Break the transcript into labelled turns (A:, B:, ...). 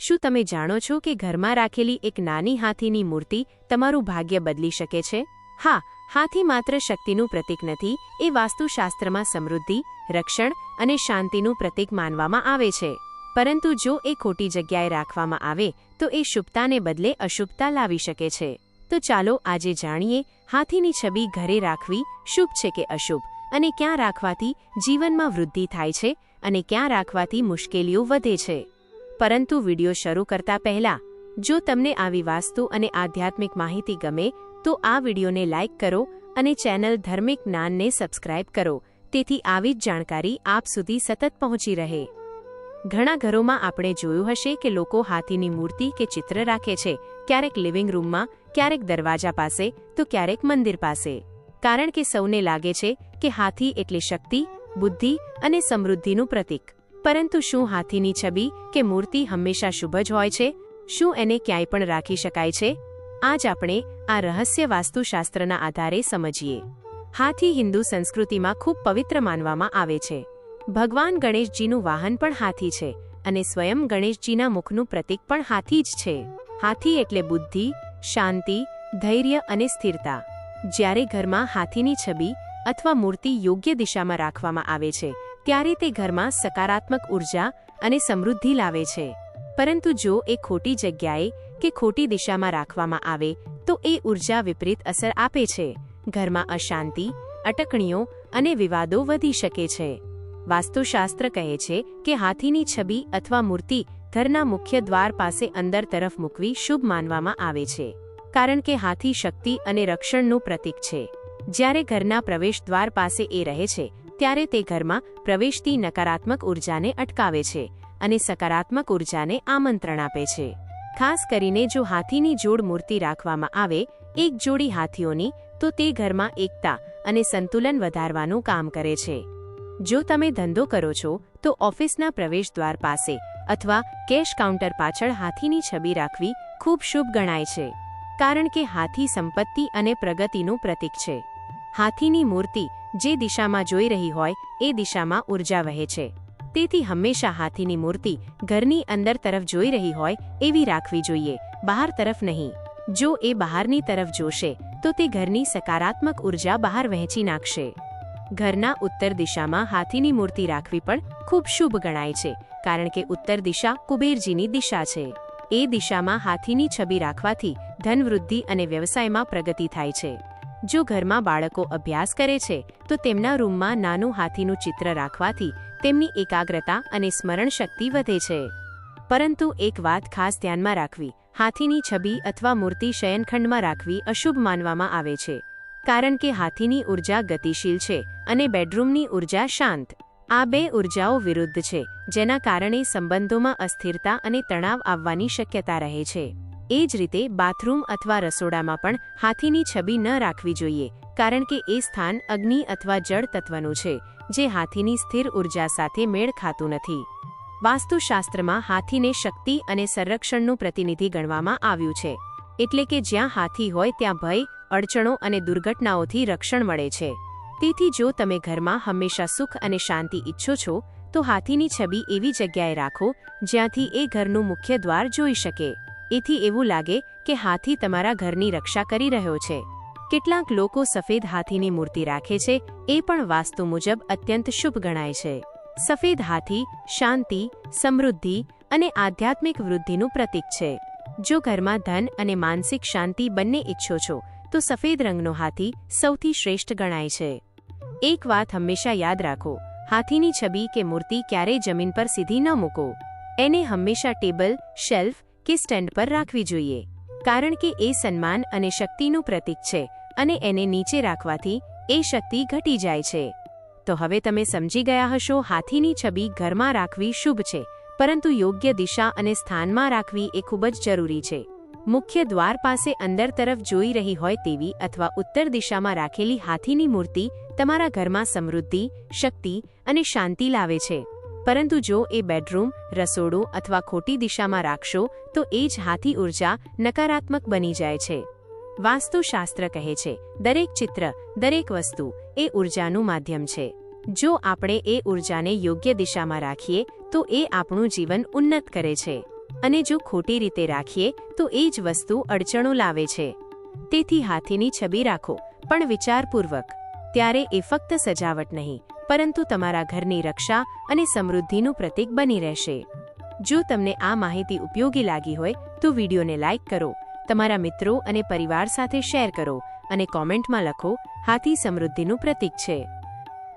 A: શું તમે જાણો છો કે ઘરમાં રાખેલી એક નાની હાથીની મૂર્તિ તમારું ભાગ્ય બદલી શકે છે? હા, હાથી માત્ર શક્તિનું પ્રતીક નથી, એ વાસ્તુશાસ્ત્રમાં સમૃદ્ધિ, રક્ષણ અને શાંતિનું પ્રતીક માનવામાં આવે છે. પરંતુ જો એ ખોટી જગ્યાએ રાખવામાં આવે તો એ શુભતાને બદલે અશુભતા લાવી શકે છે. તો ચાલો આજે જાણીએ, હાથીની છબી ઘરે રાખવી શુભ છે કે અશુભ, અને ક્યાં રાખવાથી જીવનમાં વૃદ્ધિ થાય છે અને ક્યાં રાખવાથી મુશ્કેલીઓ વધે છે. પરંતુ વિડિયો શરૂ કરતા પહેલા, જો તમને આવી વાસ્તુ અને આધ્યાત્મિક માહિતી ગમે તો આ વિડિયોને લાઇક કરો અને ચેનલ ધાર્મિક જ્ઞાનને સબસ્ક્રાઇબ કરો, તેથી આવી જ જાણકારી આપ સુધી સતત પહોંચી રહે. ઘણા ઘરોમાં આપણે જોયું હશે કે લોકો હાથીની મૂર્તિ કે ચિત્ર રાખે છે, ક્યારેક લિવિંગ રૂમમાં, ક્યારેક દરવાજા પાસે તો ક્યારેક મંદિર પાસે. કારણ કે સૌને લાગે છે કે હાથી એટલે શક્તિ, બુદ્ધિ અને સમૃદ્ધિનું પ્રતીક. પરંતુ શું હાથીની છબી કે મૂર્તિ હંમેશા શુભ જ હોય છે? શું એને ક્યાંય પણ રાખી શકાય છે? આજ આપણે આ રહસ્ય વાસ્તુશાસ્ત્રના આધારે સમજીએ. હાથી હિન્દુ સંસ્કૃતિમાં ખૂબ પવિત્ર માનવામાં આવે છે. ભગવાન ગણેશજીનું વાહન પણ હાથી છે અને સ્વયં ગણેશજીના મુખનું પ્રતીક પણ હાથી જ છે. હાથી એટલે બુદ્ધિ, શાંતિ, ધૈર્ય અને સ્થિરતા. જ્યારે ઘરમાં હાથીની છબી અથવા મૂર્તિ યોગ્ય દિશામાં રાખવામાં આવે છે, ત્યારે તે ઘરમાં સકારાત્મક ઉર્જા અને સમૃદ્ધિ લાવે છે. પરંતુ જો એ ખોટી જગ્યાએ કે ખોટી દિશામાં રાખવામાં આવે તો એ ઉર્જા વિપરીત અસર આપે છે. ઘરમાં અશાંતિ, અટકણીઓ અને વિવાદો વધી શકે છે. વાસ્તુશાસ્ત્ર કહે છે કે હાથીની છબી અથવા મૂર્તિ ઘરના મુખ્ય દ્વાર પાસે અંદર તરફ મૂકવી શુભ માનવામાં આવે છે, કારણ કે હાથી શક્તિ અને રક્ષણનું પ્રતીક છે. જ્યારે ઘરના પ્રવેશ દ્વાર પાસે એ રહે છે, ત્યારે તે ઘરમાં પ્રવેશતી નકારાત્મક ઉર્જાને અટકાવે છે અને સકારાત્મક ઉર્જાને આમંત્રણ આપે છે. ખાસ કરીને જો હાથીની જોડ મૂર્તિ રાખવામાં આવે, એક જોડી હાથીઓની, તો તે ઘરમાં એકતા અને સંતુલન વધારવાનું કામ કરે છે. જો તમે ધંધો કરો છો તો ઓફિસના પ્રવેશ દ્વાર પાસે અથવા કેશ કાઉન્ટર પાછળ હાથીની છબી રાખવી ખૂબ શુભ ગણાય છે, કારણ કે હાથી સંપત્તિ અને પ્રગતિનું પ્રતીક છે. હાથીની મૂર્તિ જે દિશામાં જોઈ રહી હોય એ દિશામાં ઉર્જા વહે છે. તેથી હંમેશા હાથીની મૂર્તિ ઘરની અંદર તરફ જોઈ રહી હોય એવી રાખવી જોઈએ, બહાર તરફ નહીં. જો એ બહારની તરફ જોશે તો તે ઘરની સકારાત્મક ઉર્જા બહાર વહેંચી નાખશે. ઘરના ઉત્તર દિશામાં હાથીની મૂર્તિ રાખવી પણ ખૂબ શુભ ગણાય છે, કારણ કે ઉત્તર દિશા કુબેરજીની દિશા છે. એ દિશામાં હાથીની છબી રાખવાથી ધનવૃદ્ધિ અને વ્યવસાયમાં પ્રગતિ થાય છે. જો ઘરમાં બાળકો અભ્યાસ કરે છે તો તેમના રૂમમાં નાનું હાથીનું ચિત્ર રાખવાથી તેમની એકાગ્રતા અને સ્મરણ શક્તિ વધે છે. પરંતુ એક વાત ખાસ ધ્યાનમાં રાખવી, હાથીની છબી અથવા મૂર્તિ શયનખંડમાં રાખવી અશુભ માનવામાં આવે છે, કારણ કે હાથીની ઉર્જા ગતિશીલ છે અને બેડરૂમની ઉર્જા શાંત. આ બે ઉર્જાઓ વિરુદ્ધ છે, જેના કારણે સંબંધોમાં અસ્થિરતા અને તણાવ આવવાની શક્યતા રહે છે. એ જ રીતે બાથરૂમ અથવા રસોડામાં પણ હાથીની છબી ન રાખવી જોઈએ, કારણ કે એ સ્થાન અગ્નિ અથવા જળ તત્વનું છે, જે હાથીની સ્થિર ઉર્જા સાથે મેળ ખાતું નથી. વાસ્તુશાસ્ત્રમાં હાથીને શક્તિ અને સંરક્ષણનું પ્રતિનિધિ ગણવામાં આવ્યું છે, એટલે કે જ્યાં હાથી હોય ત્યાં ભય, અડચણો અને દુર્ઘટનાઓથી રક્ષણ મળે છે. તેથી જો તમે ઘરમાં હંમેશા સુખ અને શાંતિ ઈચ્છો છો તો હાથીની છબી એવી જગ્યાએ રાખો જ્યાંથી એ ઘરનું મુખ્ય દ્વાર જોઈ શકે. એથી એવું લાગે કે હાથી તમારા ઘરની રક્ષા કરી રહ્યો છે. કેટલાક લોકો સફેદ હાથીની મૂર્તિ રાખે છે, એ પણ વાસ્તુ મુજબ અત્યંત શુભ ગણાય છે. સફેદ હાથી શાંતિ, સમૃદ્ધિ અને આધ્યાત્મિક વૃદ્ધિનું પ્રતીક છે. જો ઘરમાં ધન અને માનસિક શાંતિ બંને ઈચ્છો છો તો સફેદ રંગનો હાથી સૌથી શ્રેષ્ઠ ગણાય છે. એક વાત હંમેશા યાદ રાખો, હાથીની છબી કે મૂર્તિ ક્યારેય જમીન પર સીધી ન મૂકો. એને હંમેશા ટેબલ, શેલ્ફ કે સ્ટેન્ડ પર રાખવી જોઈએ, કારણ કે એ સન્માન અને શક્તિનું પ્રતીક છે અને એને નીચે રાખવાથી એ શક્તિ ઘટી જાય છે. તો હવે તમે સમજી ગયા હશો, હાથીની છબી ઘરમાં રાખવી શુભ છે, પરંતુ યોગ્ય દિશા અને સ્થાનમાં રાખવી એ ખૂબ જ જરૂરી છે. મુખ્ય દ્વાર પાસે અંદર તરફ જોઈ રહી હોય તેવી અથવા ઉત્તર દિશામાં રાખેલી હાથીની મૂર્તિ તમારા ઘરમાં સમૃદ્ધિ, શક્તિ અને શાંતિ લાવે છે. પરંતુ જો એ બેડરૂમ, રસોડું અથવા ખોટી દિશામાં રાખશો તો એ જ હાથી ઉર્જા નકારાત્મક બની જાય છે. વાસ્તુશાસ્ત્ર કહે છે, દરેક ચિત્ર, દરેક વસ્તુ એ ઉર્જાનું માધ્યમ છે. જો આપણે એ ઉર્જાને યોગ્ય દિશામાં રાખીએ તો એ આપણું જીવન ઉન્નત કરે છે. અને જો ખોટી રીતે રાખીએ તો એ જ વસ્તુ અડચણો લાવે છે. તેથી હાથીની છબી રાખો, પણ વિચારપૂર્વક. ત્યારે એ ફક્ત સજાવટ નહીં, પરંતુ તમારા ઘરની રક્ષા અને સમૃદ્ધિનું પ્રતીક બની રહેશે. જો તમને આ માહિતી ઉપયોગી લાગી હોય તો વિડીયોને લાઇક કરો, તમારા મિત્રો અને પરિવાર સાથે શેર કરો અને કોમેન્ટમાં લખો, હાથી સમૃદ્ધિનું પ્રતીક છે.